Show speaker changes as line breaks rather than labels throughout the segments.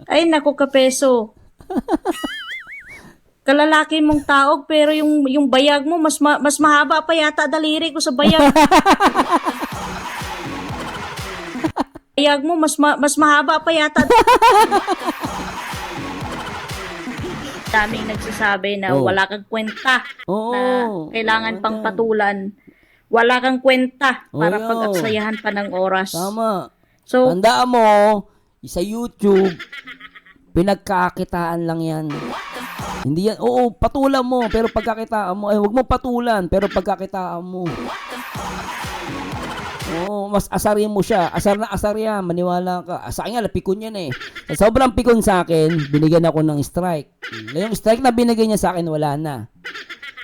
Ay, naku kapeso. Kalalaki mong taog pero yung bayag mo mas mahaba pa yata daliri ko sa bayag. Bayag mo mas mahaba pa yata. Daming nagsasabi na
Oh.
wala kang kwenta,
Oo.
na kailangan pang
Yan.
patulan. Wala kang kwenta para
Oo.
pag-aksayahan pa ng oras.
Tama.
So,
Tandaan mo, sa YouTube, pinagkakitaan lang yan. Hindi yan, oo, patulan mo, pero pagkakitaan mo, huwag mo patulan, pero pagkakitaan mo. Oo, mas asarin mo siya. Asar na asar yan, maniwala ka. Sa akin nga, napikon yan eh. Sa sobrang pikon sa akin, binigyan ako ng strike. Yung strike na binigay niya sa akin, wala na.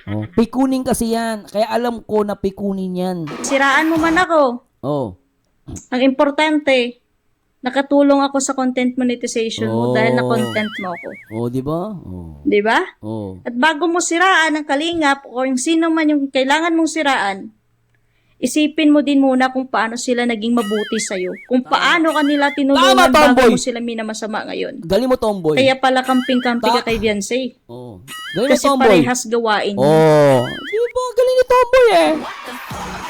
Oh, pikunin kasi yan. Kaya alam ko na pikunin yan.
siraan mo man ako.
Oh.
Ang importante, nakatulong ako sa content monetization mo
Oh.
dahil na-content mo ako.
Oh, di ba? Oh.
'Di ba?
Oh.
At bago mo siraan ang kalingap o yung sino man yung kailangan mong siraan, isipin mo din muna kung paano sila naging mabuti sa'yo. Kung paano kanila tinulungan
Tama,
bago
tomboy!
mo sila minamasama ngayon.
Galing mo, tomboy.
Kaya pala kamping-kampi ka
Ta-
kay Beyonce.
Oh. Galing mo,
Kasi
tomboy.
parehas gawain niyo.
Oh. Di ba? Galing ni tomboy eh.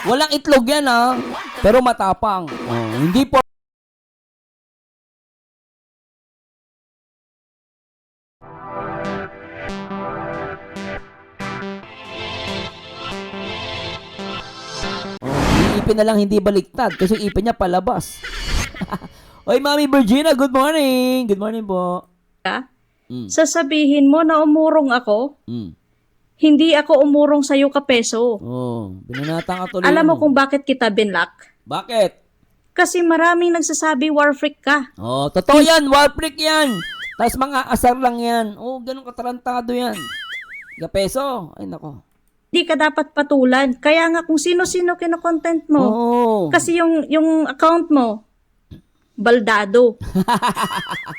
Walang itlog yan ah. Pero matapang. Oh. Hindi po. Oh, ipin na lang hindi baliktad kasi ipin niya palabas. Oy, Mami Virginia, good morning. Good morning po. Mm.
Sasabihin mo na umurong ako,
Mm.
hindi ako umurong sa'yo kapeso.
Oh, binanatan ka tuloy.
Alam mo
mo.
kung bakit kita binlock?
Bakit?
Kasi maraming nagsasabi war freak ka.
Oh, totoo yan. Warprick yan. Tapos mga asar lang yan. Oh, ganun katarantado yan. Gapeso. Ay, nako.
Hindi ka dapat patulan. Kaya nga kung sino-sino kinokontent mo.
Oh.
Kasi yung account mo, baldado.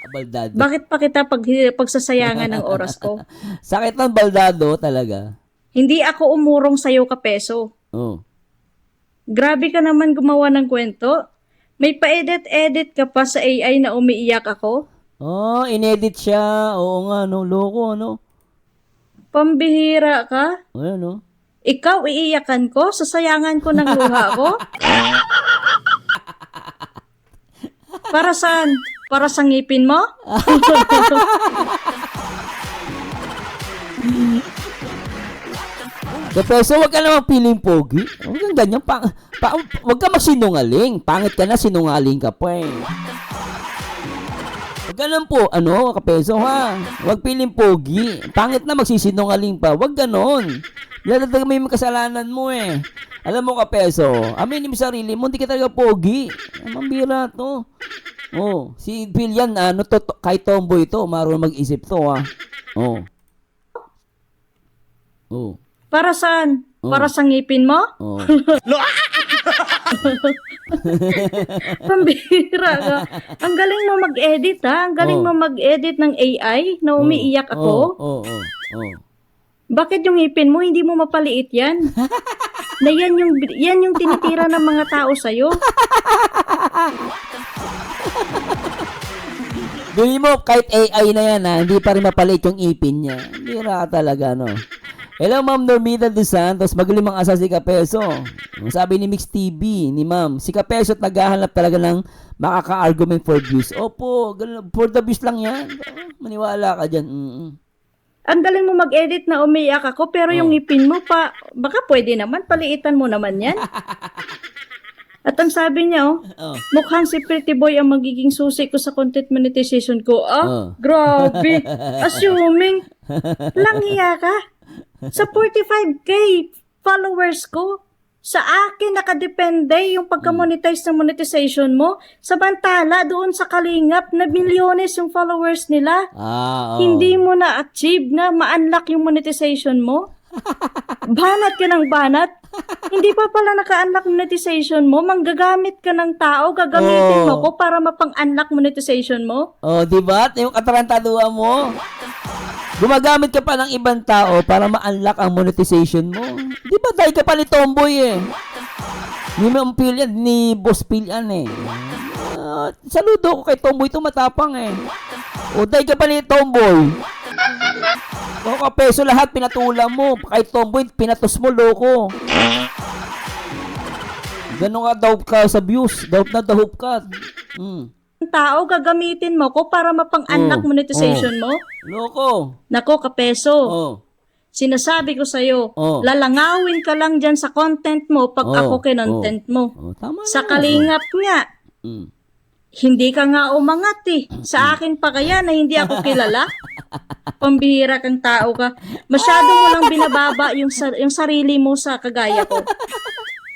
Baldado.
Bakit pa kita pagsasayangan ng oras ko?
Sakit ng baldado talaga.
Hindi ako umurong sa'yo kapeso.
Oh.
Grabe ka naman gumawa ng kwento. May pa-edit-edit ka pa sa AI na umiiyak ako.
Oh, inedit siya. Oo nga, no. Loko, no.
Pambihira ka.
Ayan, no.
Ikaw iiyakan ko? Sasayangan ko ng luha ko? Para saan? Para sa ngipin mo?
Gapeso, wag ka naman piling pogi. Huwag kang ganyan. Wag ka magsinungaling. Pangit ka na, sinungaling ka pa eh. Wag ganun po, kapeso ha. Wag piling pogi. Pangit na magsisinungaling pa. Wag ganon. Laladag mo yung kasalanan mo eh. Alam mo kapeso, aminin mo sarili mo, hindi ka talaga pogi. Mambira to. Oh, si Phil yan, kay tomboy to, marunong mag-isip to ha. Oh. Oh.
Para saan? Para sa ngipin mo?
Oh.
Pambihira ka. Ang galing mo mag-edit ha. Ang galing mo mag-edit ng AI na umiiyak ako.
Oh.
Bakit yung ngipin mo hindi mo mapaliit yan? Na yan yung tinitira ng mga tao sa'yo.
Bili mo, kahit AI na yan ha, hindi pa rin mapalit yung ipin niya. Bira ka talaga, no? Hello, Ma'am Normita dos Santos. Magalimang asa si Kapeso. Sabi ni Mix TV, ni Ma'am, si Kapeso at naghahanap talaga ng makaka-argument for views. Opo, for the views lang yan. Maniwala ka dyan.
Ang galing mo mag-edit na umiiyak ako, pero yung ngipin mo pa, baka pwede naman, paliitan mo naman yan. At ang sabi niya, mukhang si Pretty Boy ang magiging susi ko sa content monetization ko. Grabe. Assuming, langhiya ka. Sa 45k followers ko, sa akin nakadepende yung pagka-monetize ng monetization mo. Samantala, doon sa Kalingap na milyones yung followers nila. Hindi mo na-achieve na ma-unlock yung monetization mo. Banat ka ng banat. Hindi pa pala naka-unlock monetization mo. Manggagamit ka ng tao, gagamitin mo ko para mapang-unlock monetization mo.
Oh, di ba? Yung katarantaduhan mo. Gumagamit ka pa ng ibang tao para ma-unlock ang monetization mo. Di ba dahil ka pa ni Tomboy eh? Ni Ma'am Phil yan, ni Boss Phil yan eh. Saludo ko kay Tomboy to, matapang eh. O, dahil ka pa ni Tomboy. O, kapeso lahat, pinatulan mo. Kay Tomboy, pinatos mo, loko. Ganun ka, daw ka sa views. Daw na daw ka.
Tao, gagamitin mo ko para mapang-unlock monetization mo?
Loko.
Nako, kapeso. Sinasabi ko sa'yo, lalangawin ka lang dyan sa content mo pag ako kinontent mo.
Tama
Sa
na.
kalingap nga, hindi ka nga umangat eh. Sa akin pa kaya na hindi ako kilala? Pambihira kang tao ka. Masyado mo lang binababa yung sarili mo sa kagaya ko.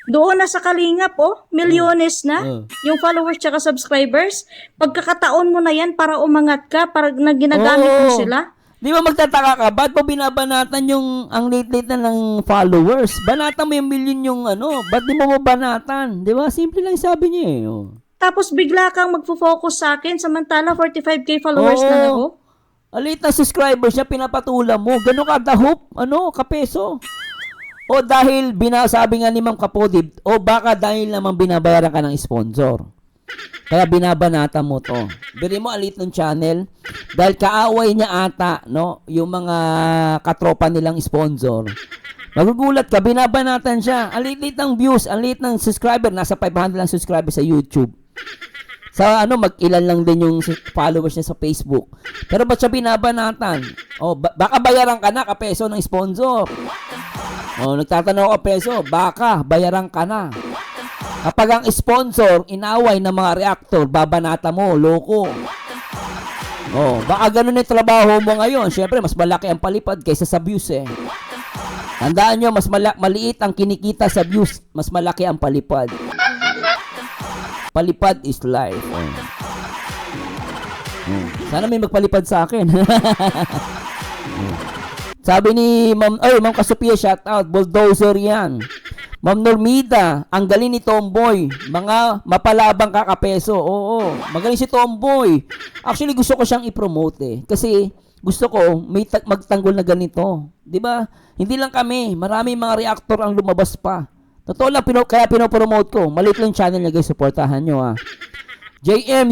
Doon na sa kalingap, milyones na. Yung followers tsaka subscribers. Pagkakataon mo na yan para umangat ka, para na ginagamit mo sila.
Di ba magtataka ka? Ba't mo binabanatan yung ang late-late na ng followers? Banatan mo yung million yung ba't di mo mabanatan? Di ba? Simple lang sabi niya eh.
Tapos bigla kang magfo-focus sa akin, samantala 45k followers lang ako.
Alit na subscribers niya, pinapatula mo. Gano'n ka dahop, kapeso. O dahil binasabi nga ni Ma'am Kapodib, o baka dahil naman binabayaran ka ng sponsor. Kaya binabanata mo to. Bili mo alit ng channel. Dahil kaaway niya ata, yung mga katropa nilang sponsor. Magugulat ka, binabanatan siya. Alit ng views, alit ng subscriber. Nasa 500 lang subscriber sa YouTube. Sa mag-ilan lang din yung followers niya sa Facebook. Pero ba't siya binabanatan? O, baka bayaran ka na, kapeso ng sponsor. O, nagtatanong ako, peso, baka bayaran ka na. Kapag ang sponsor, inaway ng mga reactor, babanata mo, loko. O, baka ganun yung trabaho mo ngayon. Siyempre, mas malaki ang palipad kaysa sa views eh. Tandaan nyo, mas maliit ang kinikita sa views, mas malaki ang palipad. Palipad is life. Sana may magpalipad sa akin. Sabi ni Ma'am Kasupia, shout out, bulldozer yan. Ma'am Normida, ang galing ni Tomboy. Mga mapalabang kakapeso. Oo, magaling si Tomboy. Actually, gusto ko siyang i-promote eh. Kasi gusto ko may magtanggol na ganito. 'Di ba? Hindi lang kami, marami mga reactor ang lumabas pa. Totoo lang, kaya pinopromote ko. Maliit lang channel niya, guys, supportahan nyo ha. JM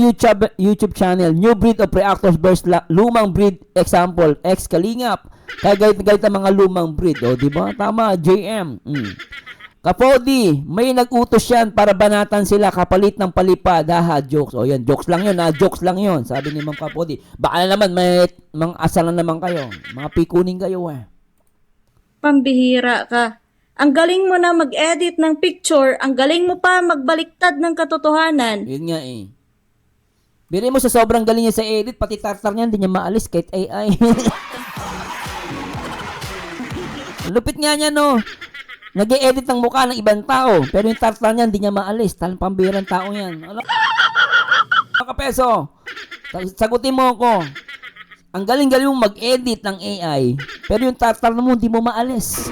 YouTube channel, New Breed of Reactors versus Lumang Breed, example, ex-Kalingap. Kaya galit ang mga lumang breed, di ba? Tama, JM. Kapodi, may nag-utos yan para banatan sila kapalit ng palipad. Jokes. Yan, jokes lang yun, jokes lang yun. Sabi ni Ma'am Kapodi. Baka na naman, may mga asal na naman kayo. Mga pikuning kayo eh.
Pambihira ka. Ang galing mo na mag-edit ng picture, ang galing mo pa magbaliktad ng katotohanan.
Yun nga eh. Biri mo sa sobrang galing niya sa edit, pati tartar niya, hindi niya maalis kahit AI. Lupit nga niya, no? Nag-e-edit ng mukha ng ibang tao, pero yung tartar niya, hindi niya maalis. Talang pambirang tao yan. Alam, kapeso, sagutin mo ako. Ang galing-galing mong mag-edit ng AI, pero yung tartar mo, hindi mo maalis.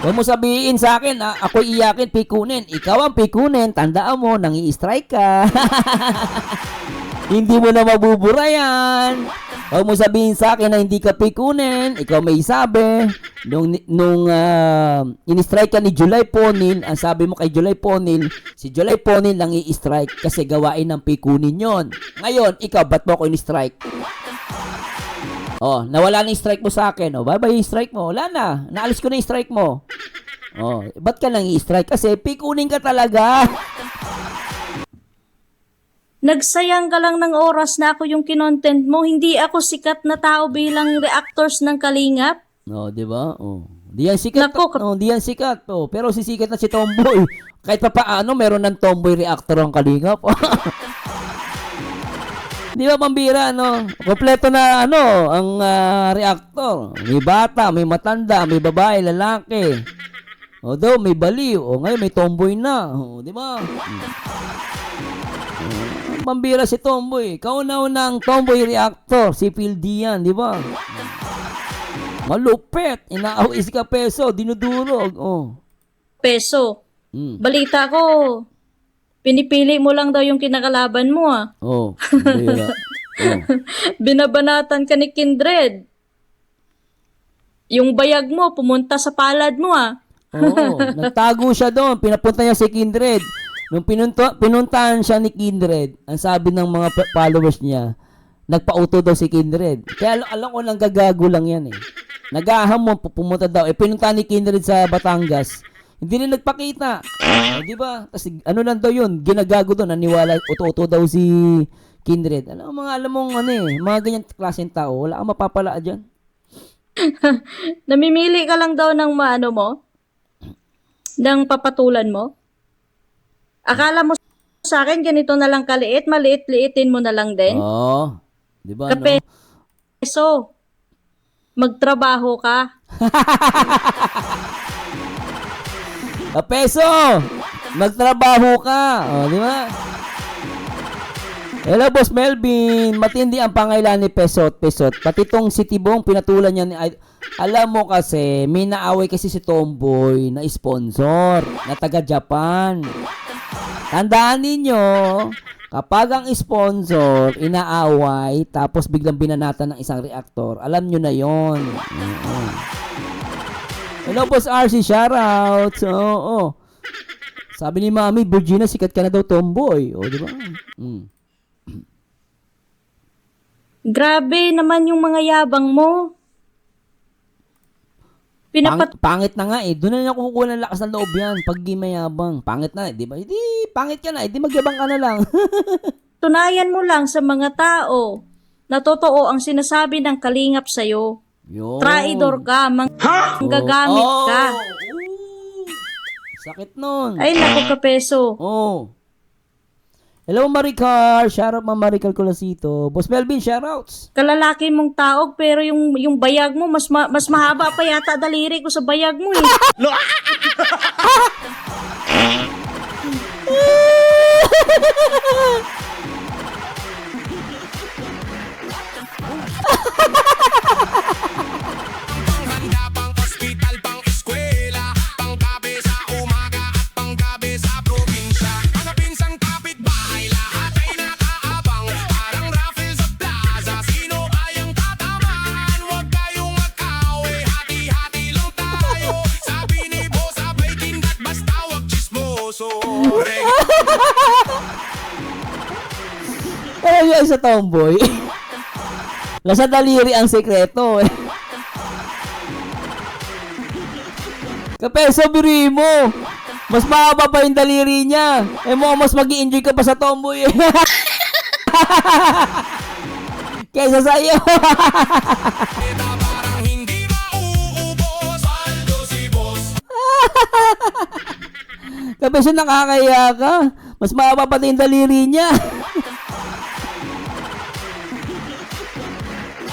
Huwag mo sabihin sa akin, ako iyakin, pikunin. Ikaw ang pikunin, tandaan mo, nangi-strike ka. Hindi mo na mabubura yan. Huwag mo sabihin sa akin na hindi ka pikunin, ikaw may sabi. Nung in-strike ka ni July Ponil, ang sabi mo kay July Ponil, si July Ponil nangi-strike kasi gawain ng pikunin yon. Ngayon, ikaw, ba't mo ako in-strike? Nawala na yung strike mo sa akin. Bye-bye yung strike mo. Wala na. Naalis ko na yung strike mo. Ba't ka nang i-strike? Kasi pikunin ka talaga.
Nagsayang ka lang ng oras na ako yung kinontent mo. Hindi ako sikat na tao bilang reactors ng Kalingap.
Di ba? Di yan sikat. Di yan sikat. Pero sisikat na si Tomboy. Kahit pa paano, meron ng Tomboy reactor ang Kalingap. Di ba pambira, kompleto na, ang reactor. May bata, may matanda, may babae, lalaki. Daw, may baliw. Ngayon may Tomboy na. Di ba? Pambira si Tomboy. Kauna-unang Tomboy reactor, si Phil Dian, di ba? Malupit. Inaawis ka peso, dinudurog.
Peso. Balita ko, pinipili mo lang daw yung kinakalaban mo
Pambira.
Binabanatan ka ni Kindred. Yung bayag mo, pumunta sa palad mo
nagtago siya doon. Pinapunta niya si Kindred. Nung pinuntahan siya ni Kindred, ang sabi ng mga followers niya, nagpa-auto daw si Kindred. Kaya alam ko lang gagago lang yan eh. Nag-ahamon, pumunta daw. Pinuntahan ni Kindred sa Batangas. Hindi rin nagpakita. Di ba? Kasi ano lang daw yun, ginagago daw, naniwala, auto daw si Kindred. Alam mong mga ganyan klaseng tao, wala kang mapapala dyan.
Namimili ka lang daw ng maano mo? Ng papatulan mo? Akala mo sa akin, ganito na lang kaliit, maliit-liitin mo na lang din?
Oo. Di ba, no?
Kapeso, magtrabaho ka.
Kapeso, magtrabaho ka. O, di ba? Hello, Boss Melvin. Matindi ang pangailan ni Pesot. Pati tong si Tibong, pinatulan niya ni... Alam mo kasi, may naaway kasi si Tomboy na sponsor na taga-Japan. Tandaan ninyo, kapag ang sponsor inaaway tapos biglang binanatan ng isang reactor, alam nyo na yon. Hello, Boss RC, shoutouts. Oo. Sabi ni Mami, Virginia, sikat ka na daw, Tomboy. O, di ba?
Grabe naman yung mga yabang mo.
Pangit na nga eh. Doon na niya kukuha ng lakas ng loob yan. Pag di mayabang. Pangit na eh. Di ba? Hindi, pangit ka na eh. Di magyabang ka na lang.
Tunayan mo lang sa mga tao na totoo ang sinasabi ng kalingap sa'yo.
Yun.
Traidor ka, manggagamit ka.
Sakit nun.
Ay, naku, Kapeso.
Oh. Hello, Maricar. Shoutout, mga Maricar Colasito. Boss Melvin, shoutouts.
Kalalaki mong taog pero yung bayag mo mas mahaba pa yata daliri ko sa bayag mo eh.
Panghanda, pang ospital, pang eskwela, pang gabi sa umaga at pang gabi sa probinsya. Mga pinsang kapitbahay, lahat ay nakaabang. Parang raffle sa plaza, sino kayang tatamaan? Huwag kayong mag-away, hati-hati lang tayo. Sabi ni boss, sabay kindat, basta wag chismoso.
Alam niyo sa Tomboy. Nasa daliri ang sekreto eh. Kapeso, biri mo. Mas mahaba pa yung daliri niya. Eh mo, mas mag-i-enjoy ka pa sa Tomboy eh. Kaysa sa'yo.
Parang hindi mauubos, paldo si boss.
Kapeso, nakakaya ka. Mas mahaba pa yung daliri niya.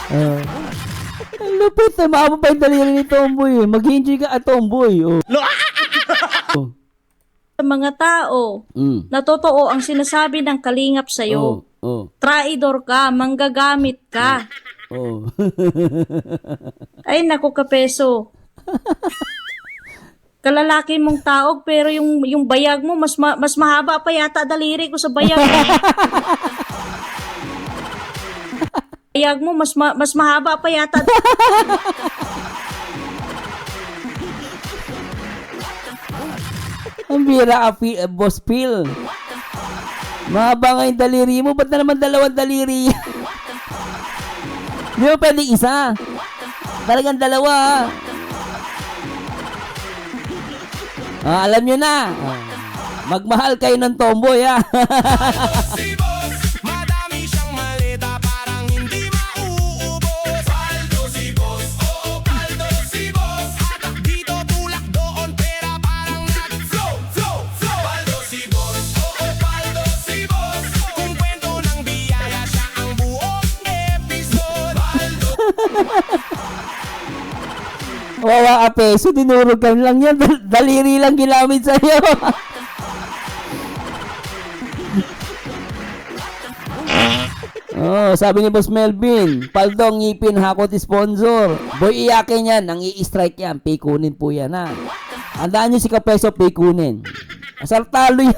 Ang lupit eh. Mahaba pa yung daliri ni Tomboy eh. Mag-i-enjoy ka at Tomboy. Oh.
Sa mga tao na totoo ang sinasabi ng kalingap sa'yo.
Oh.
Traidor ka, manggagamit ka.
Oh.
Ay, naku, Kapeso. Kalalaki mong taog pero yung bayag mo mas mahaba pa yata daliri ko sa bayag mo. Bayag mo mas mahaba pa yata.
Ang bira ka, Boss Phil. Mahaba nga yung daliri mo. Ba't na naman dalawang daliri? Di ba pwedeng isa? Talagang dalawa. Alam nyo na. Magmahal kayo ng Tomboy ha.
Si boss, madami siyang malita, parang hindi mauubos. Paldo si boss, oo, paldo si boss. Hatak dito, tulak doon, pera parang nag-flow. Paldo si boss, oo, paldo si boss. Kung kwento ng biyaya, siya ang buong episode. Paldo.
Wawa ka, Peso. Dinurog ka lang yan. Daliri lang ginamit sa'yo. Sabi ni Boss Melvin, Paldong ngipin hakot sponsor. Boy, iyakin yan. Nang i-strike yan. Pikunin po yan ha. Andaan nyo si Kapeso, pikunin. Asal talo yan.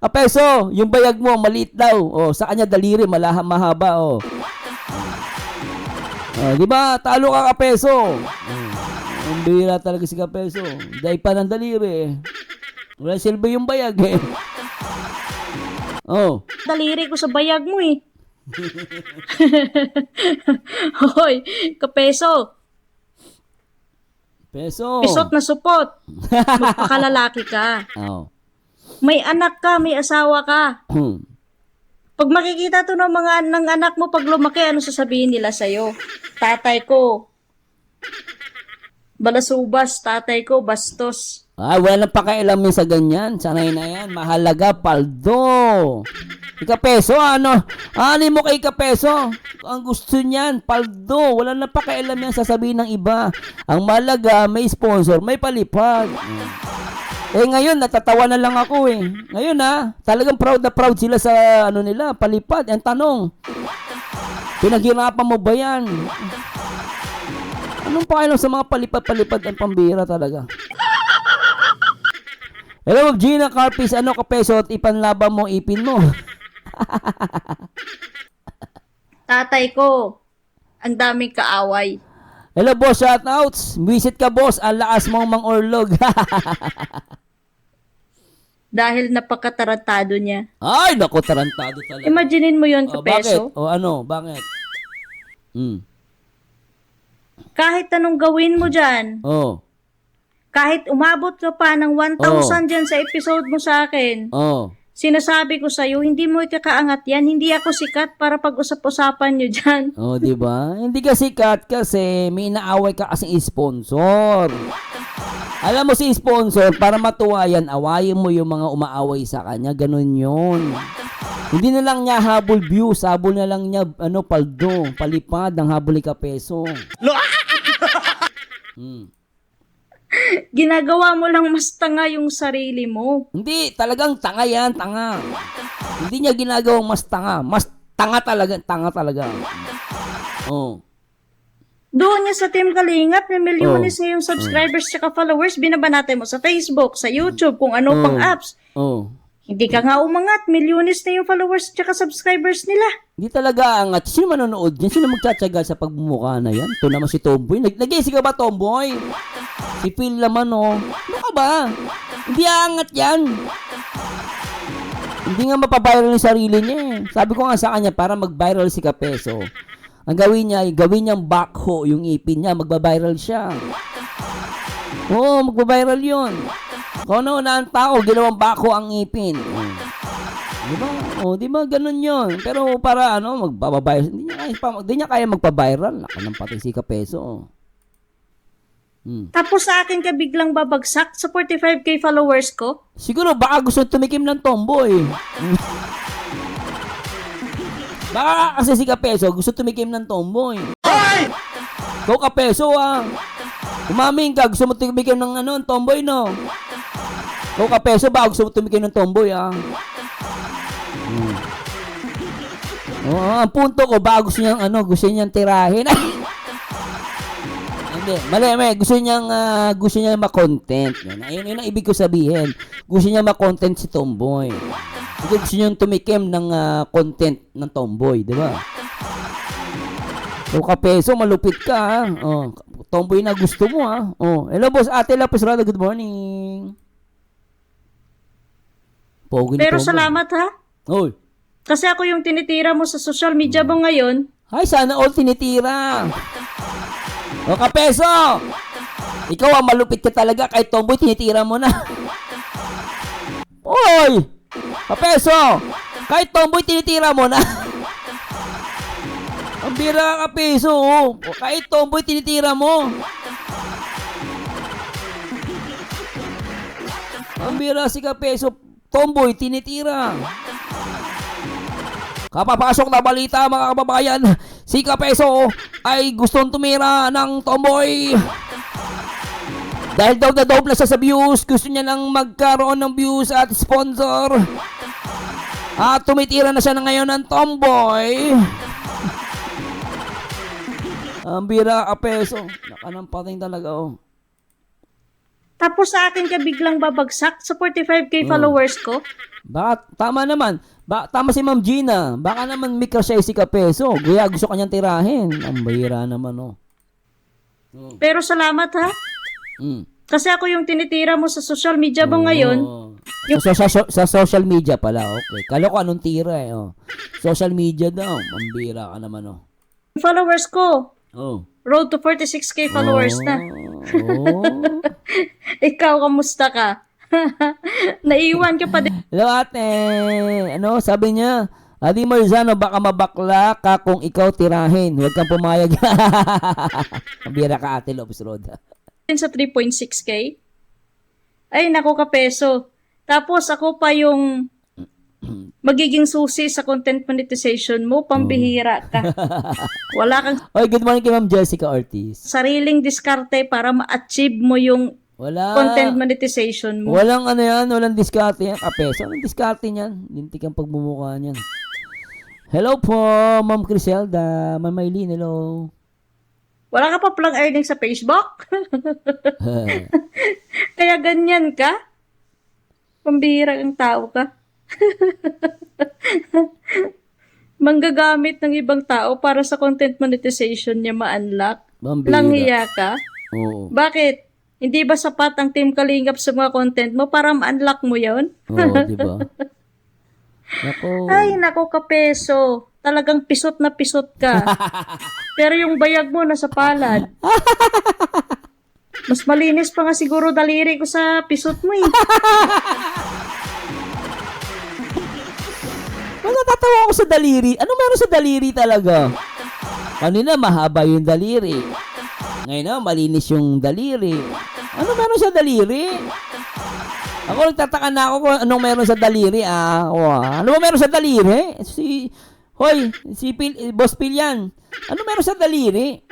Kapeso, yung bayag mo, maliit daw. Sa kanya daliri, mahaba. Di ba? Talo ka, Kapeso. Ang bihira talaga si Kapeso. Dahil pa ng daliri. Wala silbi yung bayag eh. Oh.
Daliri ko sa bayag mo eh. Hoy, kapeso.
Peso.
Pisot na supot. Magpakalalaki ka.
Oh.
May anak ka, may asawa ka. Pag makikita to ng anak mo pag lumaki, ano sasabihin nila sa'yo? Tatay ko, balasubas, tatay ko, bastos.
Ah, wala nang pakialam yun sa ganyan. Sanay na yan. Mahalaga, paldo. Ika-peso, ano? Ano mo kay ika-peso? Ang gusto niyan, paldo. Wala nang pakialam yan sasabihin ng iba. Ang mahalaga, may sponsor, may palipad. Eh ngayon, natatawa na lang ako eh. Ngayon talagang proud na proud sila sa ano nila, palipad. Ang tanong, pinaghirapan mo ba yan? Anong pakialam sa mga palipad-palipad ang pambira talaga? Hello, Gina Carpis, ano kapeso at ipanlaban mo ipin mo?
Tatay ko, ang daming kaaway.
Hello, boss, shoutouts. Visit ka, boss. Ang lakas mong mang-orlog.
Dahil napakatarantado niya.
Ay, naku, tarantado talaga.
Imaginein mo yun,
Oh,
kapeso.
bakit? O ano, bakit?
Kahit anong gawin mo dyan,
Oh,
kahit umabot ka pa ng 1,000 dyan sa episode mo sa akin,
oh.
sinasabi ko sa'yo, hindi mo ikakaangat yan. Hindi ako sikat para pag-usap-usapan nyo dyan.
Oh, di ba? Hindi ka sikat kasi may inaaway ka kasing sponsor. Alam mo si sponsor, para matuwa yan, awayin mo yung mga umaaway sa kanya. Ganun yun. Hindi na lang niya habol views, habol na lang niya paldo, palipad ng habol ika-peso.
Ginagawa mo lang mas tanga yung sarili mo.
Hindi, talagang tanga yan, tanga. Hindi niya ginagawang mas tanga. Mas tanga talaga. Oh.
Doon niya sa Team Kalingap, may milyones na yung subscribers tsaka followers, binabanatay mo sa Facebook, sa YouTube, kung ano pang apps.
Oh.
Hindi ka nga umangat, milyones na yung followers tsaka subscribers nila.
Hindi talaga angat. Sino manonood niyan? Sino magtsatsaga sa pagmumukha na yan? Ito naman si Tomboy. Nag-isip ka ba, Tomboy? Si Phil naman, oh. Ano ka ba? Hindi aangat yan. Hindi nga mapaviral yung sarili niya eh. Sabi ko nga sa kanya, para mag-viral si Kapeso, ang gawin niyang backhoe yung ipin niya, magbabiral siya. Oo, magbabiral yun. Kung ano na ang tao, ginawang backhoe ang ipin. Diba? O, diba? Ganun yun. Pero para magbabiral, hindi niya kaya magpabiral. Naka ng pati si Kapeso.
Tapos sa akin ka biglang babagsak sa 45k followers ko?
Siguro baka gusto tumikim ng tomboy. Baka kasi si Kapeso gusto tumikim ng tomboy. Hoy! Ikaw Kapeso Umamin ka, gusto mo tumikim ng tomboy no? Ikaw Kapeso baka gusto mo tumikim ng tomboy ang punto ko baka gusto niyang tirahin. Hindi, mali, gusto niyang ma-content. Ayun ang ibig ko sabihin. Gusto niya ma-content si tomboy. Gusto niyang tumikim ng content ng tomboy, di ba? So, Kapeso, malupit ka, tomboy na gusto mo, hello, boss, Ate Lapis Rada, good morning. Pogi ni
Pero
tomboy.
salamat ha.
Oy.
Kasi ako yung tinitira mo sa social media mo ngayon.
Ay, sana all tinitira. Kapeso! Ikaw malupit ka talaga, kahit tomboy, tinitira mo na. Oy! Kapeso! Kahit tomboy, tinitira mo na. Ang bira Kapeso, kahit tomboy, tinitira mo. Ang bira si Kapeso, tomboy, tinitira. Kapapasok na balita mga kababayan, si Kapeso ay gustong tumira ng tomboy. Dahil daw na siya sa views, gusto niya nang magkaroon ng views at sponsor. At tumitira na siya na ngayon ng tomboy. Ang bira Kapeso, nakanampating talaga
Tapos sa akin ka biglang babagsak sa 45k followers ko?
Tama naman. Tama si Ma'am Gina. Baka naman may crush si Kapeso. Guya, gusto kanyang tirahin. Ang bahira naman,
Pero salamat ha. Kasi ako yung tinitira mo sa social media mo ngayon.
Oh. Sa social media pala, okay. Kala ko anong tira eh. Oh. Social media daw. Mambira ka naman, oh.
Followers ko.
Oh.
Road to 46K followers na.
Oh.
Ikaw, kamusta ka? Naiwan ka pa din.
Hello, ate. Ano, sabi niya, Adi Marzano, baka mabakla ka kung ikaw tirahin. Huwag kang pumayag. Mambira ka, ate Lopez Roda.
Sa 3.6K. Ay, naku kapeso. Tapos ako pa yung magiging susi sa content monetization mo, pambihira ka. Wala kang
Oy, good morning kay Ma'am Jessica Ortiz.
sariling diskarte para ma-achieve mo yung
Wala.
content monetization mo.
Walang ano yan, walang diskarte yan. Kapeso, anong diskarte niyan? Lintik ang pagmumukha niyan. Hello po, Ma'am Criselda. Ma'am Maylene, hello.
Wala ka pa palang earnings sa Facebook? Kaya ganyan ka? Pambihira ang tao ka. Manggagamit ng ibang tao para sa content monetization niya ma-unlock.
Mambira.
Langhiya ka?
Oo.
Bakit? Hindi ba sapat ang Team Kalingap sa mga content mo para ma-unlock mo yon?
Oo, di ba? Nako.
Ay, nako kapeso. Talagang pisot na pisot ka. Pero yung bayag mo nasa palad. Mas malinis pa nga siguro daliri ko sa pisot mo eh.
Natatawa ako sa daliri. Ano meron sa daliri talaga? Kanina mahaba yung daliri. Ngayon na malinis yung daliri. Ano meron sa daliri? Ako nagtataka na ako kung anong meron sa daliri. Ano ba meron sa daliri? Boss Phil yan. Ano meron sa daliri?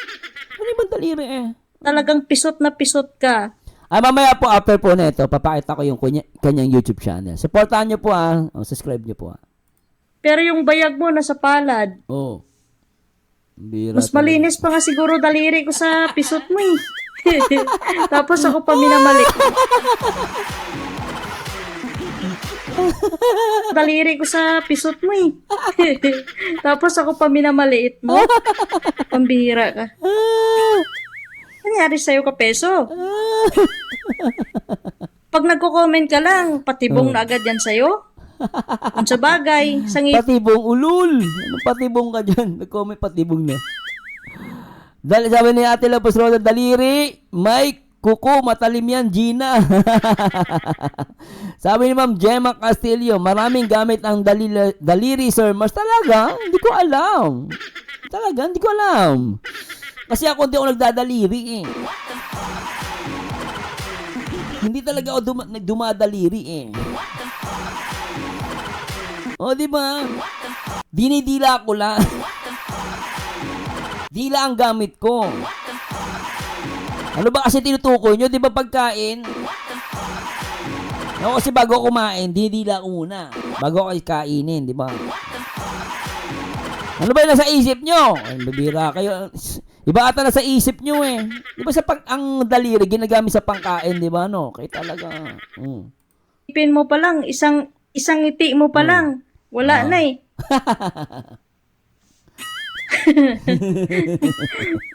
Ano ba daliri eh?
Talagang pisot na pisot ka.
Mamaya po after po na ito, papakita ko yung kanyang YouTube channel. Supportahan niyo po subscribe niyo po
Pero yung bayag mo nasa palad.
Oh. Bira
Mas malinis pa nga siguro daliri ko sa pisot mo eh. Tapos ako pa minamali. Daliri ko sa pisot mo eh. Tapos ako pa minamaliit mo. Pambihira ka. Nangyari sa'yo kapeso? Pag nagko-comment ka lang, patibong na agad yan sa'yo. Kung sa bagay, sangit.
Patibong ulul. Anong patibong ka dyan? Nag-comment patibong na. Sabi ni Ate Lopez Roda, daliri, Mike, kuko, matalim yan, Gina. Sabi ni Ma'am Gemma Castillo, maraming gamit ang daliri, Sir Mars. Talaga? Hindi ko alam. Talaga? Hindi ko alam. Kasi ako hindi ako nagdadaliri eh. Hindi talaga ako dumadaliri eh. O, di ba? Dinidila ko lang. Dila ang gamit ko. Ano ba kasi tinutukoy nyo? Di ba pagkain? Ako kasi bago kumain, dinidila ko muna. Bago ako kainin, di ba? Ano ba yung nasa isip nyo? Ay, babira kayo. Iba ata na sa isip nyo eh. Di ba ang daliri, ginagamit sa pangkain, di ba? No? Kaya talaga.
Ipin mo pa lang, isang ngiti mo pa lang. Wala na eh.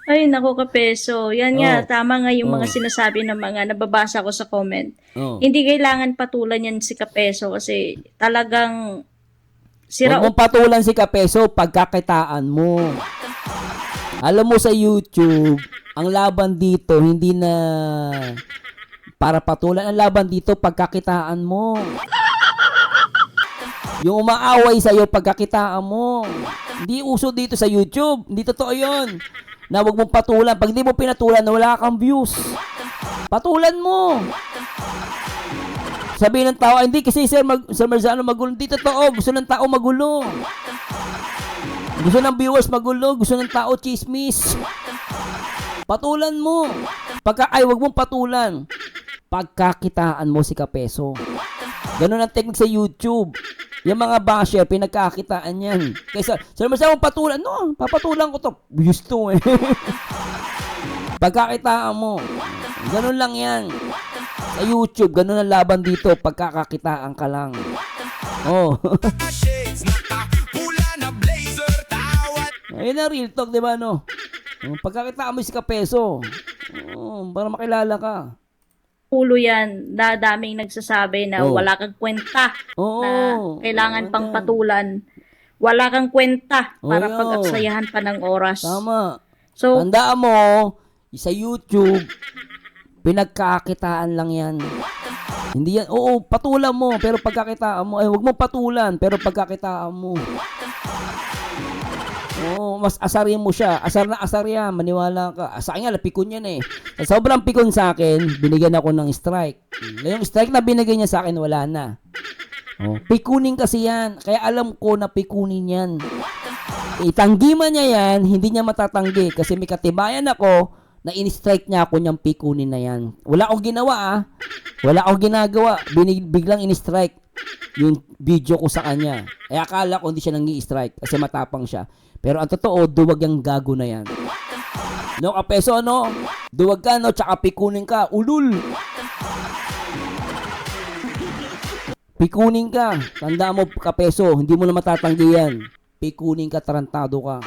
Ay, naku kapeso. Yan nga, tama nga yung mga sinasabi ng mga nababasa ko sa comment. Hindi kailangan patulan yan si kapeso kasi talagang
Huwag mong patulan si kapeso pagkakitaan mo. Alam mo sa YouTube, ang laban dito hindi na para patulan. Ang laban dito pagkakitaan mo. Yung umaaway sa'yo pagkakitaan mo. Hindi uso dito sa YouTube. Hindi totoo yun. Na huwag mong patulan. Pag di mo pinatulan, wala kang views. Patulan mo. Sabihin ng tao, hindi kasi Sir Marzano magulo. Hindi totoo. Gusto ng tao magulo. Gusto ng viewers magulo. Gusto ng tao chismis. Patulan mo. Huwag mong patulan. Pagkakitaan mo si kapeso. Ganun ang technique sa YouTube. Yung mga basher, pinagkakitaan yan. Kaysa, Sir Marzano, patulan. No, papatulan ko to. Views to eh. Pagkakitaan mo. Ganun lang yan. Sa YouTube, ganun ang laban dito. Pagkakakitaan ka lang. Oh.
Shades na pula na blazer tawad.
Ayun na real talk, di ba, no? Pagkakitaan mo si kapeso. Para makilala ka.
ulo yan, daming nagsasabi na
Oh.
wala kang kwenta,
Oo.
na kailangan
Oo,
pang
yan.
patulan. Wala kang kwenta
Oh,
para
yun.
pag-aksayahan pa ng oras.
Tama.
So,
Tandaan mo, sa YouTube, pinagkakitaan lang yan. Hindi yan, oo, patulan mo, pero pagkakitaan mo, huwag mo patulan, pero pagkakitaan mo. Oo, mas asarin mo siya. Asar na asar yan, maniwala ka. Sa akin nga, napikon yan eh. Sa sobrang pikon sa akin, binigyan ako ng strike. Yung strike na binigay niya sa akin, wala na. Oh, pikunin kasi yan. Kaya alam ko na pikunin yan. Itanggi man niya yan, hindi niya matatanggi. Kasi may katibayan ako na in-strike niya ako niyang pikunin na yan. Wala akong ginawa ah. Wala akong ginagawa. Biglang in-strike yung video ko sa kanya. Kaya akala ko hindi siya nang-i-strike kasi matapang siya. Pero ang totoo, duwag yung gago na yan. No, kapeso, no? Duwag ka, no? Tsaka pikunin ka. Ulul! Pikunin ka. Tanda mo, kapeso, hindi mo na matatanggi yan. Pikunin ka, tarantado ka.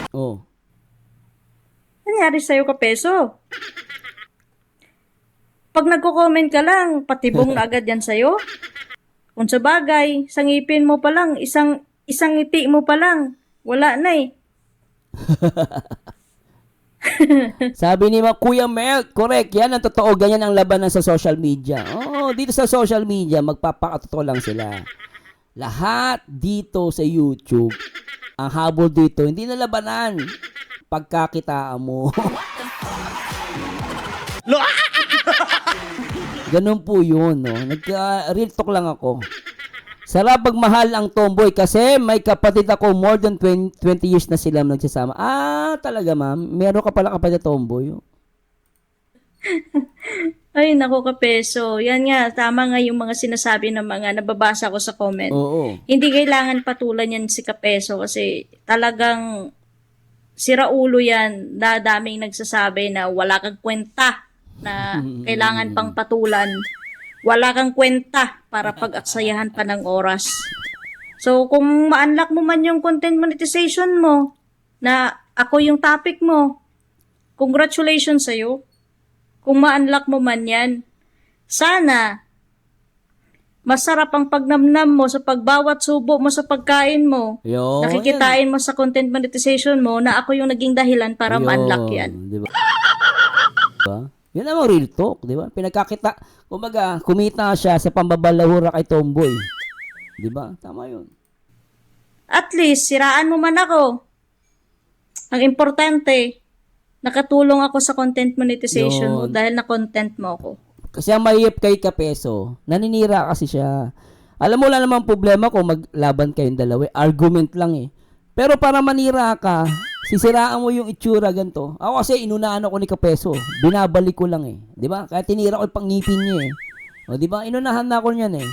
Oh.
nangyari sa'yo, kapeso? Pag nagko-comment ka lang, patibong na agad yan sa'yo. Kung sa bagay, sa ngipin mo pa lang, isang ngiti mo pa lang, wala na eh.
Sabi ni Kuya Mel, correct, yan ang totoo, ganyan ang labanan sa social media. Oo, dito sa social media, magpapakatotoo lang sila. Lahat dito sa YouTube, ang habol dito, hindi na labanan. Pagkakitaan mo. Ganun po yun, no? Real talk lang ako. Sarap pagmahal ang tomboy kasi may kapatid ako, more than 20 years na sila nagsasama. Ah, talaga ma'am? Meron ka pala kapatid tomboy?
Ay, nako, kapeso. Yan nga, tama nga yung mga sinasabi ng mga nababasa ko sa comment.
Oo.
Hindi kailangan patulan yan si kapeso kasi talagang siraulo yan. Daming nagsasabi na wala kang kwenta na kailangan pang patulan. Wala kang kwenta para pag-aksayahan pa ng oras. So, kung ma-unlock mo man yung content monetization mo, na ako yung topic mo, congratulations sa'yo. Kung ma-unlock mo man yan, sana masarap ang pagnamnam mo sa pagbawat subo mo sa pagkain mo.
Yo,
Nakikitain mo sa content monetization mo na ako yung naging dahilan para ma-unlock yan.
Diba? Diba? Yan ang real talk, di ba? Pinagkakita, kumbaga, kumita siya sa pambabalahura kay Tomboy. Di ba? Tama yun.
At least, siraan mo man ako. Ang importante, nakatulong ako sa content monetization mo
Yun.
dahil na-content mo ako.
Kasi ang mahirap kay Kapeso, naninira kasi siya. Alam mo, wala namang problema kung maglaban kayong dalawa. Argument lang eh. Pero para manira ka, sisiraan mo yung itsura ganito. Ako kasi inunahan ako ni Kapeso. Binabalik ko lang eh. Di ba? Kaya tinira ko yung pangngipin niya eh. O di ba? Inunahan na ako niyan eh.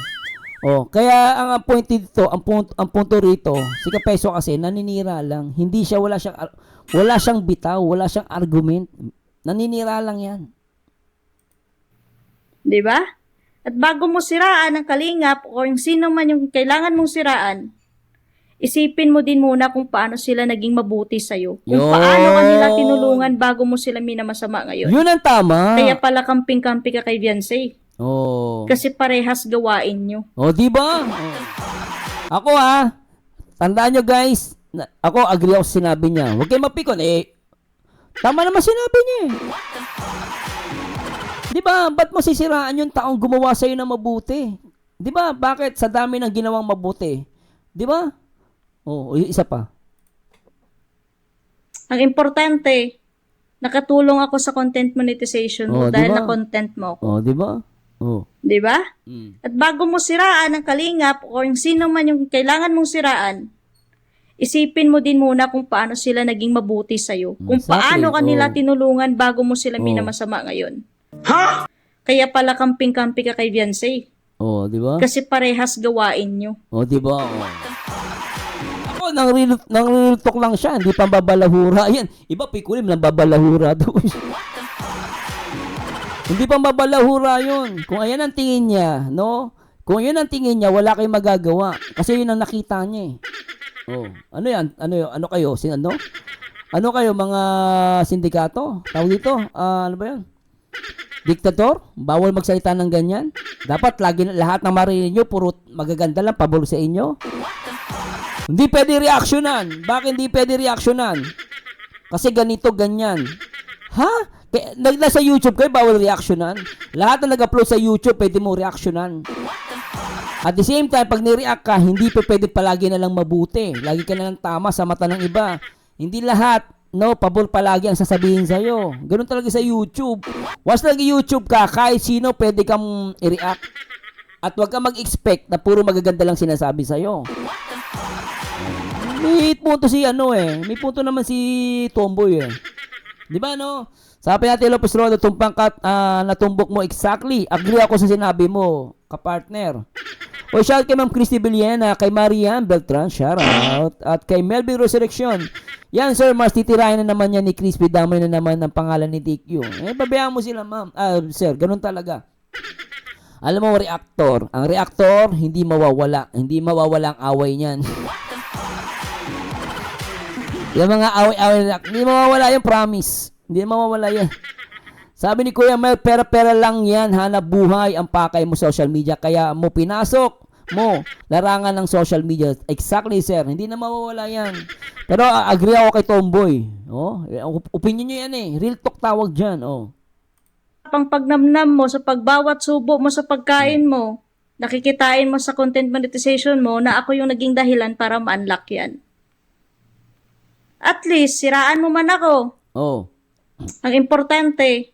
O, kaya ang point dito, ang punto rito, si Kapeso kasi naninira lang. Hindi siya, wala siyang bitaw, wala siyang argument. Naninira lang yan.
Di ba? At bago mo siraan ang kalingap o yung sino man yung kailangan mong siraan, isipin mo din muna kung paano sila naging mabuti sa'yo. Kung
Yun.
paano ka nila tinulungan bago mo sila minamasama ngayon.
Yun ang tama.
Kaya pala kamping-kampi ka kay Beyonce.
Oh.
Kasi parehas gawain nyo.
Oh, di ba? Oh. Ako tandaan nyo guys, ako agree ako sa sinabi niya. Huwag kayo mapikon tama naman sinabi niya eh. Di ba? Ba't mo sisiraan yung taong gumawa sa'yo na mabuti? Di ba? Bakit? Sa dami ng ginawang mabuti. Di ba? Oh, isa pa.
Ang importante, nakatulong ako sa content monetization mo
Oh,
dahil
diba?
na-content mo ako.
Oh, di ba? Oh.
Di ba?
Mm.
At bago mo siraan ang kalingap o yung sino man yung kailangan mong siraan, isipin mo din muna kung paano sila naging mabuti sa'yo. Kung
Exactly.
paano ka nila
Oh.
tinulungan bago mo sila
Oh.
minamasama ngayon. Kaya pala kamping-kampi ka kay Beyonce.
Oh, di ba?
Kasi parehas gawain nyo.
Oh, di ba? Oh. Ako, nang real talk lang siya, hindi pa babalahura. Yan, iba pikulim lang babalahura doon. Hindi pa babalahura yun. Kung ayan ang tingin niya, no? Kung yun ang tingin niya, wala kayong magagawa. Kasi yun ang nakita niya eh. Oh, ano yan? Ano kayo? Ano? Ano kayo, mga sindikato? Tawag dito? Ano ba yan? Diktator? Bawal magsalita ng ganyan? Dapat lagi lahat ng marinig nyo, puro magaganda lang, pabor sa inyo? Hindi pwede reaksyonan. Bakit hindi pwede reaksyonan? Kasi ganito, ganyan. Ha? Nasa YouTube kayo, bawal reaksyonan? Lahat na nag-upload sa YouTube, pwede mo reaksyonan. At the same time, pag ni-react ka, hindi pa pwede palagi na lang mabuti. Lagi ka na lang tama sa mata ng iba. Hindi lahat, no, pabor palagi ang sasabihin sa'yo. Ganun talaga sa YouTube. Once nag-YouTube ka, kahit sino pwede kang i-react. At huwag kang mag-expect na puro magaganda lang sinasabi sa'yo. May punto si may punto naman si Tomboy eh. Di ba no? Sabi natin Lopez Rodo, natumbok mo exactly. Agree ako sa sinabi mo, kapartner. O shout kay Ma'am Christy Villena, kay Marian Beltran, shout out. At kay Melvin Resurrection. Yan sir, mas titirahin na naman yan ni Crispy, damay na naman ng pangalan ni DQ. Pabayaan mo sila ma'am. Sir, ganun talaga. Alam mo, reactor. Ang reactor, hindi mawawala. Hindi mawawala ang away niyan. Yung mga away-away, hindi mawawala yung promise. Hindi mawawala yan. Sabi ni Kuya Mel, pera-pera lang yan, hanap buhay ang pakay mo social media. Kaya mo pinasok mo larangan ng social media. Exactly, sir. Hindi na mawawala yan. Pero agree ako kay Tomboy. Oh, opinion nyo yan eh. Real talk tawag dyan. Oh.
Pang pagnamnam mo sa pagbawat subo mo sa pagkain mo, nakikitain mo sa content monetization mo na ako yung naging dahilan para ma-unlock yan. At least, siraan mo man ako.
Oh.
Ang importante,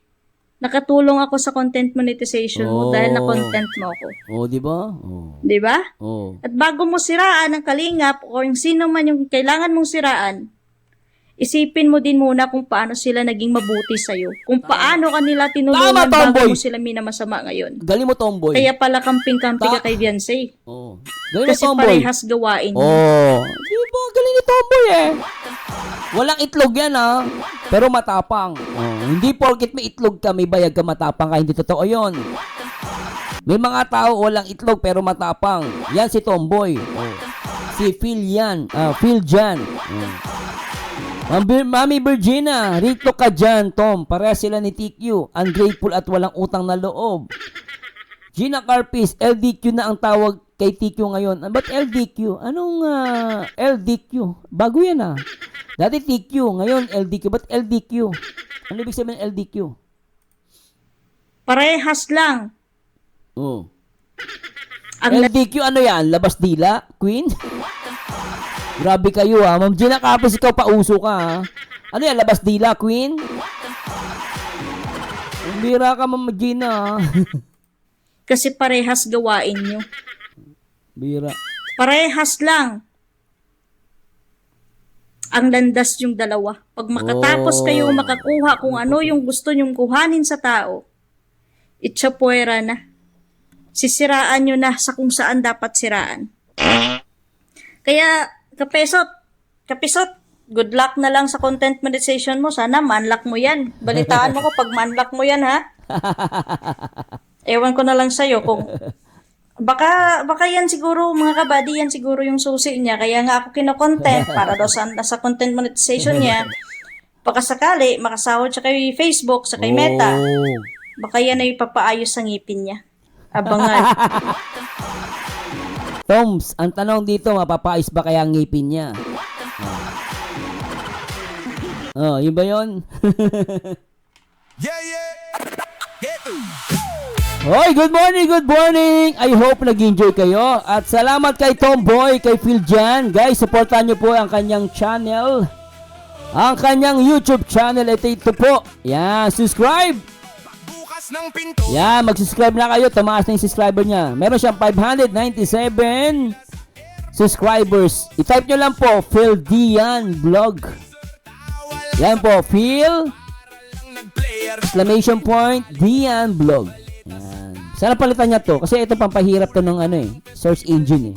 nakatulong ako sa content monetization mo dahil na-content mo ako.
Oh, di ba? Oh.
Di ba?
Oh.
At bago mo siraan ang kalingap o yung sino man yung kailangan mong siraan, isipin mo din muna kung paano sila naging mabuti sa'yo. Kung paano kanila tinulungan bago mo sila minamasama ngayon.
Galing mo, Tomboy.
Kaya pala kamping-kampi ka kay Beyonce.
Oh. Galing mo,
Kasi
Tomboy.
parehas gawain niyo.
Oh. Di ba? Galing ni Tomboy eh. Walang itlog yan ha. Pero matapang. Oh. Hindi porket may itlog ka, may bayag ka, matapang ka. Hindi totoo yun. May mga tao walang itlog pero matapang. Yan si Tomboy. Oh. Si Phil yan. Phil Jan. Oh. Mami Virginia, rito ka dyan, Tom. Pareha sila ni TQ. Ungrateful at walang utang na loob. Gina Carpis, LDQ na ang tawag kay TQ ngayon. Ba't LDQ? Anong LDQ? Bago yan ah. Dati TQ, ngayon LDQ. Ba't LDQ? Ano ibig sabihin LDQ?
Parehas lang.
Oh. LDQ ano yan? Labas dila? Queen? Grabe kayo ha. Ma'am Gina Capos, ikaw pauso ka ha. Ano yan? Labas dila, Queen? Bira ka, Ma'am Gina ha.
Kasi parehas gawain nyo.
Bira.
Parehas lang. Ang landas yung dalawa. Pag makatapos kayo makakuha kung ano yung gusto nyong kuhanin sa tao, itsapuera na. Sisiraan nyo na sa kung saan dapat siraan. Kaya, kapisot, good luck na lang sa content monetization mo. Sana ma-unlock mo yan. Balitaan mo ko pag ma-unlock mo yan, ha? Ewan ko na lang sa'yo kung baka yan siguro, mga kabady, yan siguro yung susi niya. Kaya nga ako kino-content para daw sa content monetization niya. Baka sakali, makasahod siya kay Facebook, sa kay Meta. Baka yan ay papaayos sa ngipin niya. Abangan.
Toms, ang tanong dito, mapapais ba kaya ang ngipin niya? Oh, yun ba yun?
Yeah, yeah.
Hoy, good morning, good morning! I hope nag-enjoy kayo. At salamat kay Tomboy, kay Phil Jan. Guys, supportan nyo po ang kanyang channel. Ang kanyang YouTube channel. Ito po. Yan, subscribe!
Bukas ng pinto.
Yan, mag-subscribe na kayo. Tumaas na yung subscriber niya. Meron siyang 597 subscribers. I-type nyo lang po, Phil Dian Vlog. Yan po, Phil exclamation point Dian Vlog. Yan. Sana palitan niya to kasi ito pampahirap to ng search engine eh.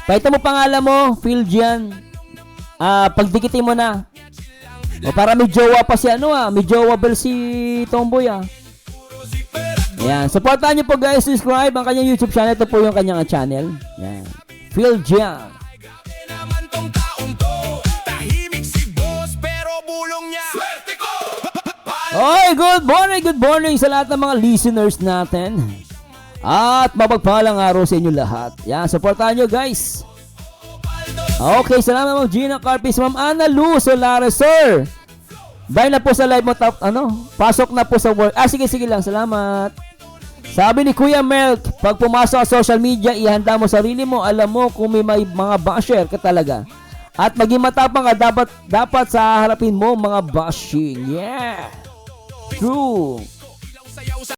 Pakita mo pangalan mo, Phil Dian. Pagdikitin mo na. O para may jowa pa si may jowa bell si Tomboy ah. Ayan, supportan niyo po guys, subscribe ang kanyang YouTube channel. Ito po yung kanyang channel. Yan. Phil Jan.
Naman tong taong to. Tahimik si boss pero bulong niya. Swerte ko.
Oy, good morning sa lahat ng mga listeners natin. At mapagpalang araw sa inyo lahat. Yan, supportahan nyo guys. Okay, salamat Ma'am Gina Carpis, Ma'am Ana Lu Solares, sir. Bye na po sa live mo, pasok na po sa work. Sige lang, salamat. Sabi ni Kuya Melk, pag pumasok sa social media, ihanda mo sarili mo, alam mo kung may mga basher ka talaga. At maging matapang ka, dapat sa harapin mo mga bashing. Yeah. True.